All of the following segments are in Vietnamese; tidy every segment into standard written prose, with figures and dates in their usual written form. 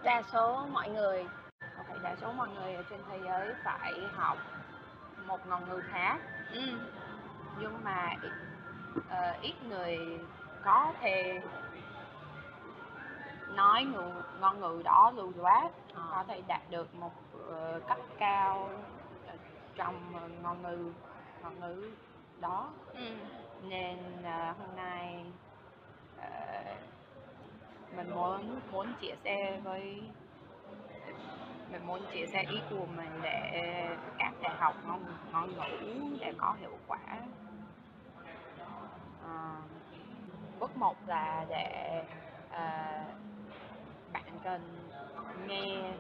đa số mọi người đa số mọi người ở trên thế giới phải học một ngôn ngữ khác. Nhưng mà ít người có thể nói ngôn ngữ đó lưu loát, có thể đạt được một cấp cao trong ngôn ngữ đó. Nên hôm nay mình muốn chia sẻ ý của mình để các đại học ngôn ngữ để có hiệu quả. Bước một là để bạn cần nghe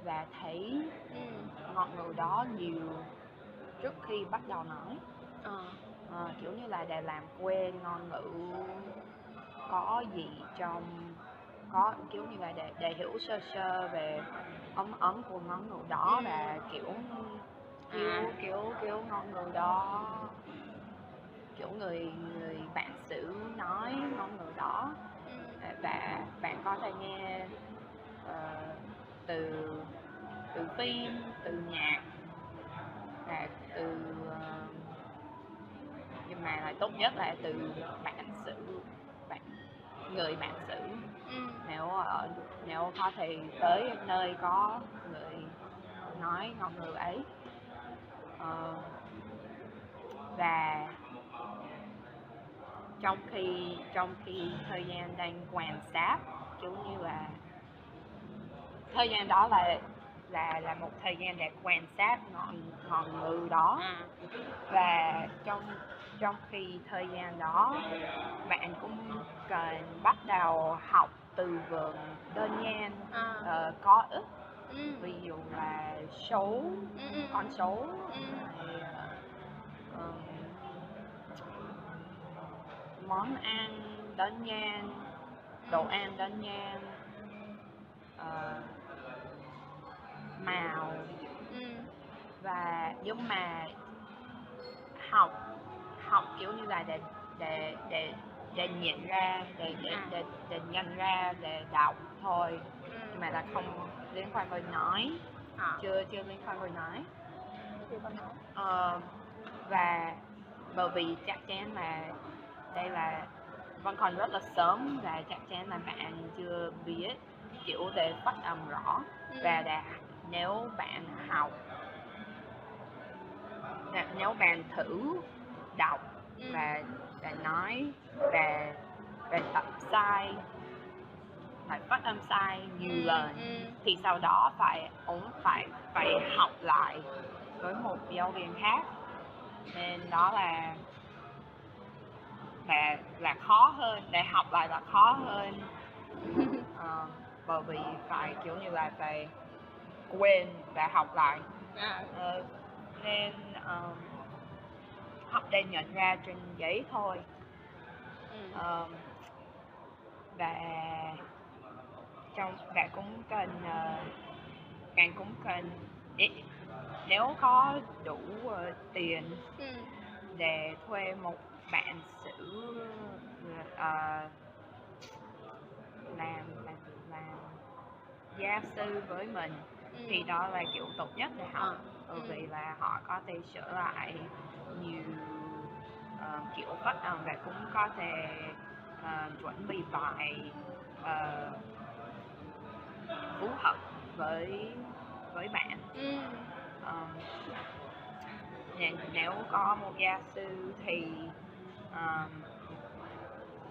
và thấy ngôn ngữ đó nhiều trước khi bắt đầu nói. Kiểu như là để làm quen ngôn ngữ có gì trong, có kiểu như là để hiểu sơ sơ về ấm ấm của ngôn ngữ đó, và kiểu ngôn ngữ đó, kiểu người bản xứ nói ngôn ngữ đó. Và bạn có thể nghe từ phim, từ nhạc, và nhưng mà lại tốt nhất là từ người bản xứ. Nếu có thể tới nơi có người nói ngôn ngữ ấy. Và trong khi thời gian đang quan sát, kiểu như là thời gian đó là một thời gian để quan sát ngôn ngữ đó. Và trong khi thời gian đó, bạn cũng cần bắt đầu học từ vựng đơn giản, có ích. Ví dụ là số, con số, món ăn đơn giản, đồ ăn đơn giản, màu. Và nhưng mà học kiểu như là để nhận ra, để nhận ra, để đọc thôi, nhưng mà là không liên quan với nói. Chưa liên quan với nói. Và bởi vì chắc chắn là đây là vẫn còn rất là sớm, và chắc chắn là bạn chưa biết kiểu để phát âm rõ. Và nếu bạn thử đọc và nói và tập sai, phải phát âm sai nhiều lần, thì sau đó phải học lại với một giáo viên khác. Nên đó là khó hơn, để học lại là khó hơn. Bởi vì phải kiểu như là phải quên và học lại. Nên học để nhận ra trên giấy thôi. Và bạn cũng cần nếu có đủ tiền để thuê một bạn sử làm gia sư với mình, thì đó là kiểu tốt nhất để học. Bởi vì là họ có thể sửa lại nhiều kiểu phát âm, và cũng có thể chuẩn bị bài phù hợp với bạn. Nếu có một gia sư thì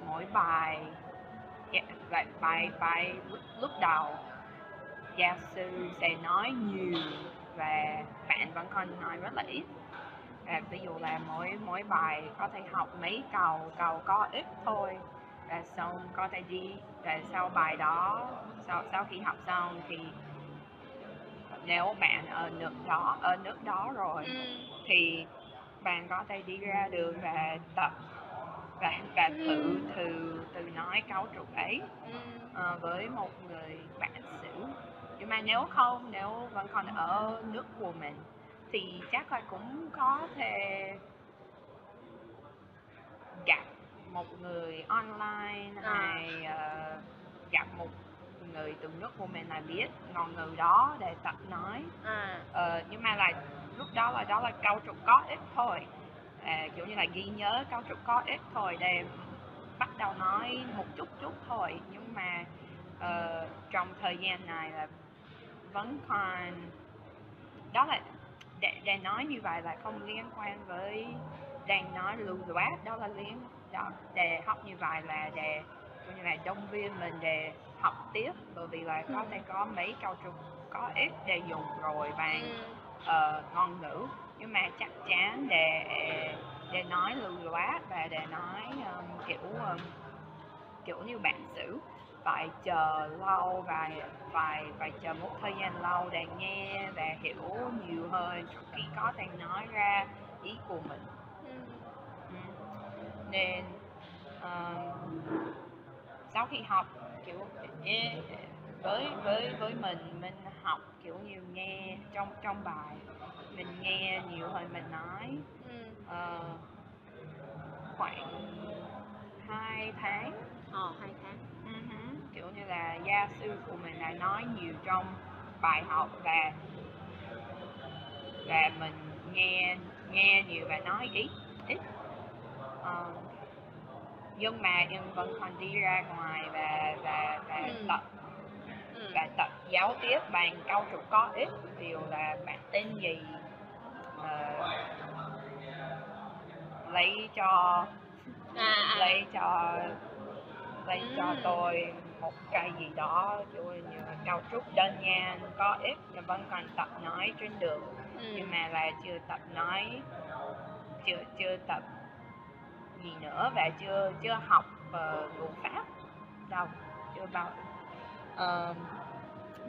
mỗi bài lúc đầu gia sư sẽ nói nhiều và bạn vẫn còn nói rất là ít. Ví dụ là mỗi bài có thể học mấy câu có ít thôi, và xong có thể đi. Và sau bài đó, sau khi học xong thì nếu bạn ở nước đó rồi, thì bạn có thể đi ra đường và tập và thử nói cấu trúc ấy với một người bạn xứ. Nhưng mà nếu vẫn còn ở nước của mình thì chắc là cũng có thể gặp một người online, hay gặp một người từ nước của mình là biết ngôn ngữ đó để tập nói. Nhưng mà là lúc đó là cấu trúc có ích thôi, kiểu như là ghi nhớ cấu trúc có ích thôi để bắt đầu nói một chút thôi. Nhưng mà trong thời gian này là vẫn còn, đó là để nói như vậy là không liên quan với đang nói lưu loát, đó là để học như vậy là để coi như là động viên mình để học tiếp, bởi vì là có thể có mấy câu trục có ích để dùng rồi bằng ngôn ngữ, nhưng mà chắc chắn để nói lưu loát và để nói kiểu như bản xứ phải chờ lâu và phải chờ một thời gian lâu để nghe và hiểu nhiều hơn trước khi có thể nói ra ý của mình. Nên sau khi học kiểu với mình học kiểu như nghe trong bài, mình nghe nhiều hơn mình nói. Khoảng 2 tháng. 2 tháng. Kiểu như là gia sư của mình là nói nhiều trong bài học và mình nghe nhiều và nói ít. Nhưng mà em vẫn còn đi ra ngoài và tập giao tiếp bằng câu trục có ích, ví dụ là bạn tên gì, lấy cho tôi một cái gì đó, kiểu như là câu trúc đơn giản có ích. Em vẫn còn tập nói trên đường, nhưng mà là chưa tập nói, chưa tập gì nữa, và chưa học ngữ pháp đâu, chưa bao.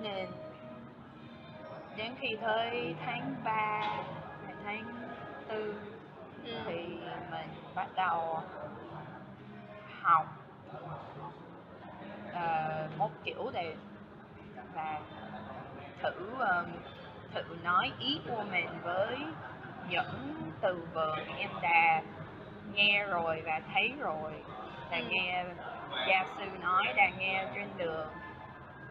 Nên đến khi tới tháng 3 hay tháng 4 thì mình bắt đầu học một kiểu để là thử nói ý của mình với những từ vựng em đã nghe rồi và thấy rồi, đã nghe gia sư nói, đã nghe trên đường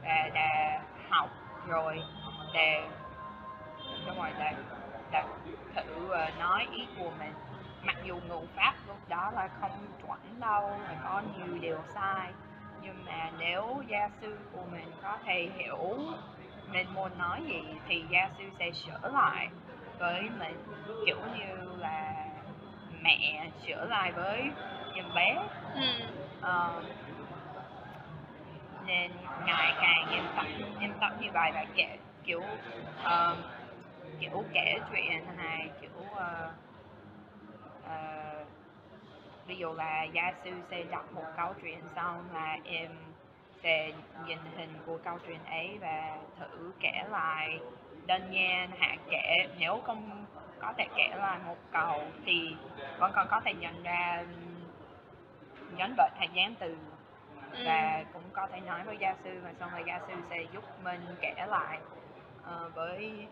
và đã học rồi, để thử nói ý của mình. Mặc dù ngữ pháp lúc đó là không chuẩn đâu, là có nhiều điều sai, nhưng mà nếu gia sư của mình có thể hiểu mình muốn nói gì thì gia sư sẽ sửa lại với mình, kiểu như là mẹ sửa lại với em bé. Nên ngày càng em tập như vậy, và kể kiểu kể chuyện, hay kiểu ví dụ là gia sư sẽ đọc một câu chuyện xong là em sẽ nhìn hình của câu chuyện ấy và thử kể lại đơn giản, hạ kể. Nếu không có thể kể lại một câu thì vẫn còn có thể nhận ra nhấn bởi thời gian từ, và cũng có thể nói với gia sư, và xong rồi gia sư sẽ giúp mình kể lại với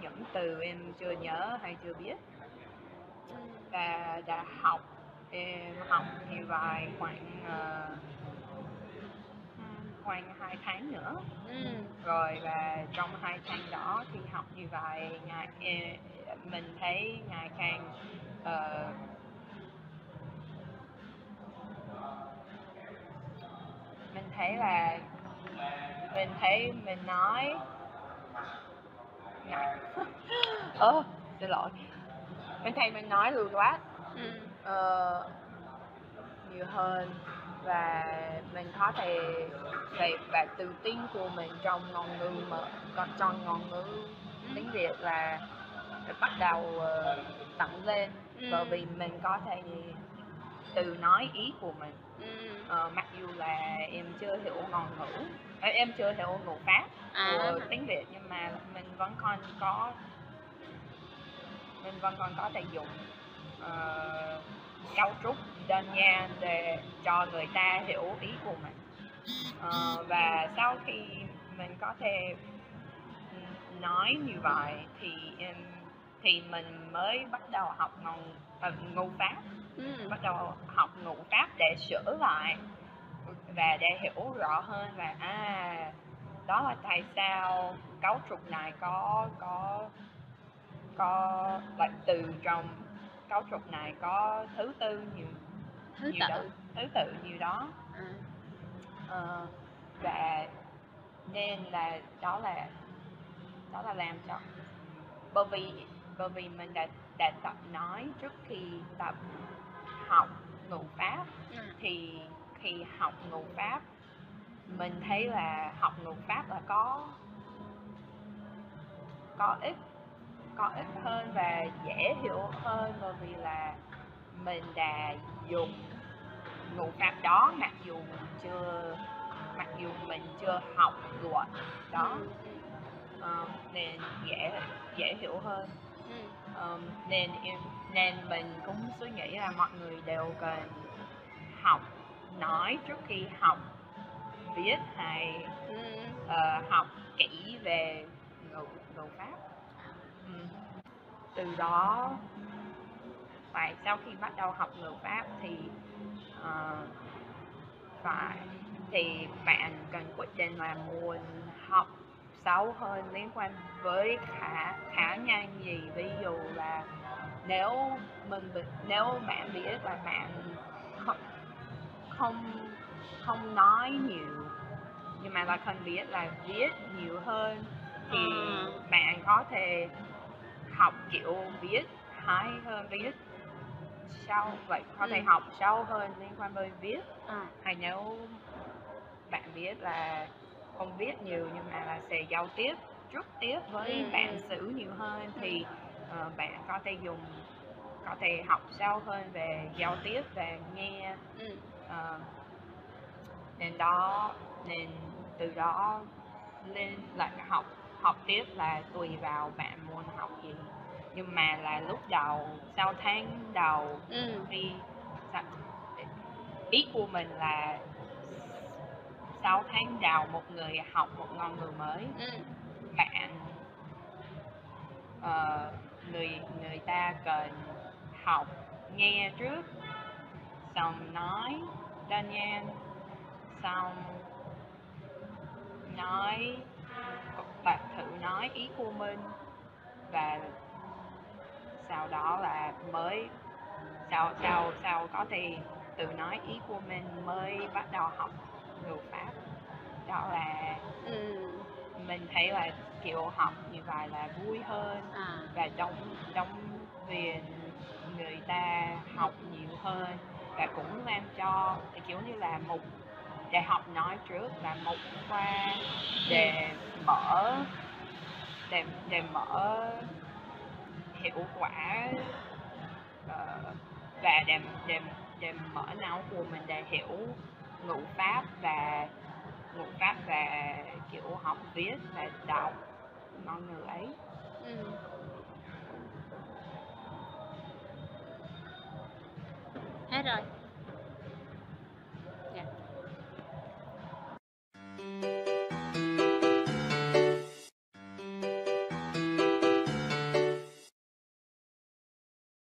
những từ em chưa nhớ hay chưa biết. Và đã em học như vậy khoảng 2 tháng nữa. Rồi và trong 2 tháng đó thì học như vậy, mình thấy ngày càng mình thấy mình nói xin lỗi, mình thấy mình nói lưu loát nhiều hơn, và mình có thể và tự tin của mình trong ngôn ngữ, mà còn trong ngôn ngữ tiếng Việt là bắt đầu tăng lên, bởi vì mình có thể tự nói ý của mình. Mặc dù là em chưa hiểu ngôn ngữ, em chưa hiểu ngữ pháp của tiếng Việt, nhưng mà mình vẫn còn có thể dùng cấu trúc đơn giản để cho người ta hiểu ý của mình. Và sau khi mình có thể nói như vậy thì mình mới bắt đầu học ngữ pháp, bắt đầu học ngữ pháp để sửa lại và để hiểu rõ hơn là đó là tại sao cấu trúc này có like, từ trong cấu trúc này có thứ tự đó, thứ tự như đó. Và nên là đó là làm cho bởi vì mình đã tập nói trước khi tập học ngữ pháp, thì khi học ngữ pháp mình thấy là học ngữ pháp là có ích hơn và dễ hiểu hơn, bởi vì là mình đã dùng ngữ pháp đó mặc dù mình chưa học luật đó. Nên dễ hiểu hơn. Nên mình cũng suy nghĩ là mọi người đều cần học nói trước khi học viết, hay học kỹ về ngữ pháp. Từ đó phải sau khi bắt đầu học ngữ pháp thì bạn cần quyết định là muốn học sâu hơn liên quan với khả năng gì. Ví dụ là nếu bạn biết là bạn không nói nhiều nhưng mà là cần biết là viết nhiều hơn, thì bạn có thể học kiểu viết hay hơn viết sâu, vậy có thể học sâu hơn liên quan với viết. Hay nếu bạn biết là không viết nhiều nhưng mà là sẽ giao tiếp trực tiếp với bạn sử nhiều hơn, thì bạn có thể học sâu hơn về giao tiếp và nghe. Nên từ đó lên lại học tiếp là tùy vào bạn muốn học gì, nhưng mà là lúc đầu 6 tháng đầu thì ý của mình là 6 tháng đầu một người học một ngôn ngữ mới, người ta cần học nghe trước, xong nói đơn giản, xong bạn thử nói ý của mình, và sau đó là mới sau có thể tự nói ý của mình mới bắt đầu học ngữ pháp. Đó là mình thấy là kiểu học như vậy là vui hơn, và động viên người ta học nhiều hơn, và cũng làm cho kiểu như là một để học nói trước là một khoa để mở hiệu quả, và để mở não của mình để hiểu ngữ pháp và kiểu học viết và đọc ngôn ngữ ấy. Hết rồi.